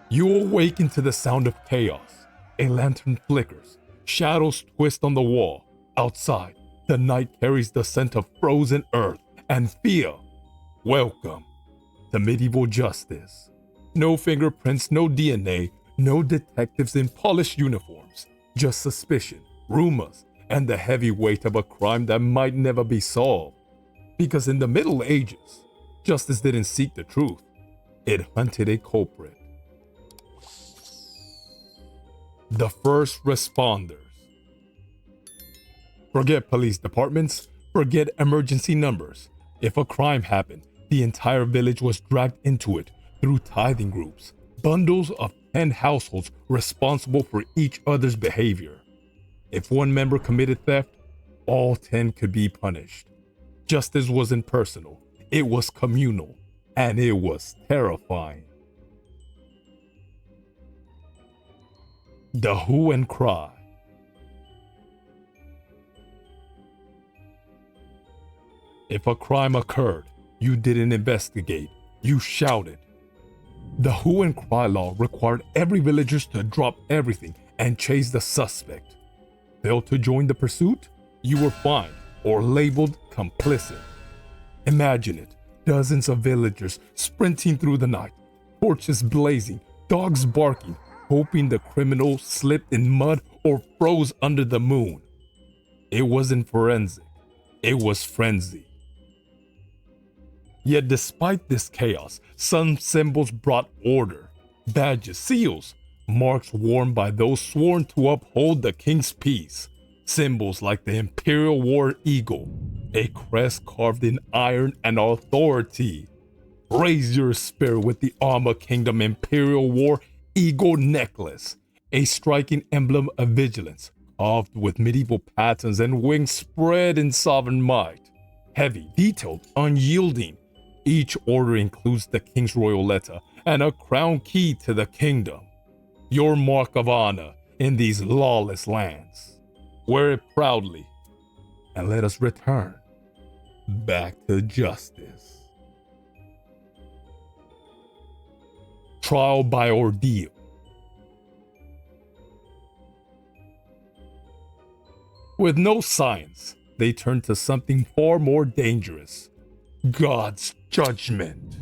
You awaken to the sound of chaos. A lantern flickers, shadows twist on the wall. Outside, the night carries the scent of frozen earth and fear. Welcome to medieval justice. No fingerprints, no DNA, no detectives in polished uniforms. Just suspicion, rumors, and the heavy weight of a crime that might never be solved. Because in the Middle Ages, justice didn't seek the truth. It hunted a culprit. The first responders. Forget police departments, forget emergency numbers. If a crime happened, the entire village was dragged into it through tithing groups, bundles of 10 households responsible for each other's behavior. If one member committed theft, all 10 could be punished. Justice wasn't personal, it was communal, and it was terrifying. The hue and cry. If a crime occurred, you didn't investigate, you shouted. The hue and cry law required every villager to drop everything and chase the suspect. Failed to join the pursuit, you were fined or labeled complicit. Imagine it, dozens of villagers sprinting through the night, torches blazing, dogs barking, hoping the criminal slipped in mud or froze under the moon. It wasn't forensic, it was frenzy. Yet despite this chaos, some symbols brought order. Badges, seals, marks worn by those sworn to uphold the king's peace. Symbols like the Imperial War Eagle, a crest carved in iron and authority. Raise your spirit with the Armor Kingdom Imperial War Eagle necklace, a striking emblem of vigilance, carved with medieval patterns and wings spread in sovereign might. Heavy, detailed, unyielding. Each order includes the king's royal letter and a crown key to the kingdom. Your mark of honor in these lawless lands. Wear it proudly, and let us return back to justice. Trial by ordeal. With no science, they turn to something far more dangerous. God's judgment.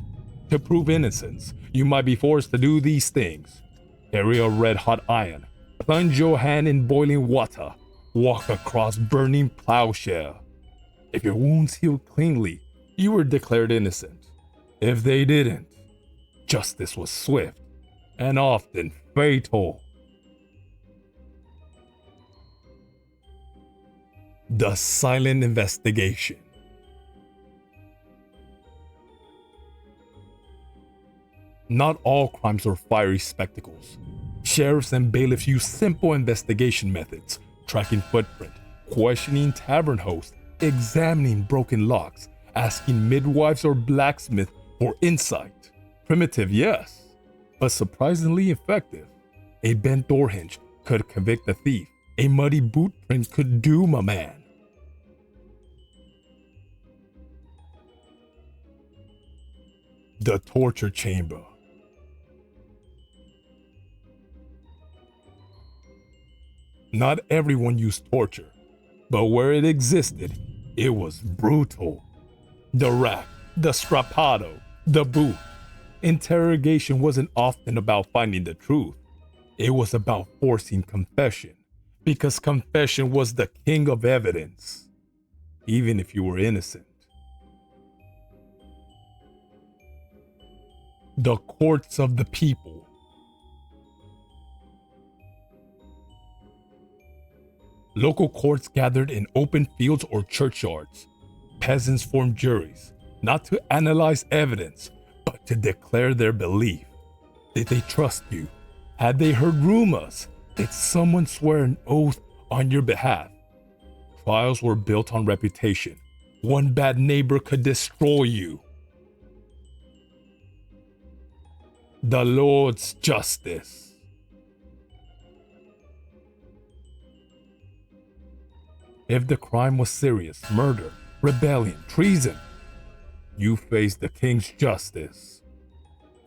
To prove innocence, you might be forced to do these things. Carry a red-hot iron, plunge your hand in boiling water, walk across burning plowshare. If your wounds healed cleanly, you were declared innocent. If they didn't, justice was swift and often fatal. The silent investigation. Not all crimes are fiery spectacles. Sheriffs and bailiffs use simple investigation methods, tracking footprint, questioning tavern hosts, examining broken locks, asking midwives or blacksmiths for insight. Primitive, yes, but surprisingly effective. A bent door hinge could convict a thief. A muddy boot print could doom a man. The torture chamber. Not everyone used torture, but where it existed, it was brutal. The rack, the strappado, the boot. Interrogation wasn't often about finding the truth. It was about forcing confession, because confession was the king of evidence, even if you were innocent. The courts of the people. Local courts gathered in open fields or churchyards. Peasants formed juries, not to analyze evidence, but to declare their belief. Did they trust you? Had they heard rumors? Did someone swear an oath on your behalf? Trials were built on reputation. One bad neighbor could destroy you. The Lord's justice. If the crime was serious, murder, rebellion, treason, you faced the king's justice.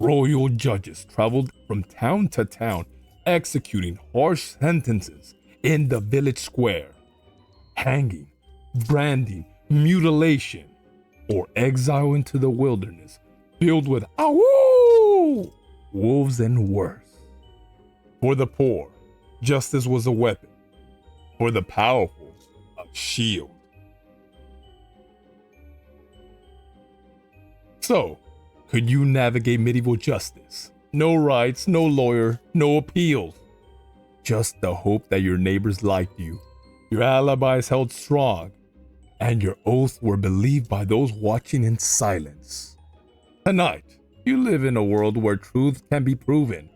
Royal judges traveled from town to town, executing harsh sentences in the village square. Hanging, branding, mutilation, or exile into the wilderness filled with "Awoo!" wolves and worse. For the poor, justice was a weapon. For the powerful, a shield. So, could you navigate medieval justice? No rights, no lawyer, no appeals. Just the hope that your neighbors liked you, your alibis held strong, and your oaths were believed by those watching in silence. Tonight, you live in a world where truth can be proven.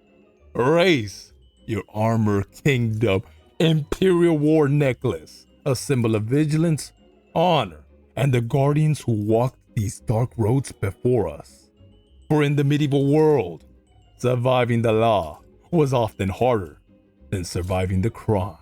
Raise your armor kingdom imperial war necklace, a symbol of vigilance, honor, and the guardians who walked these dark roads before us. For in the medieval world, surviving the law was often harder than surviving the crime.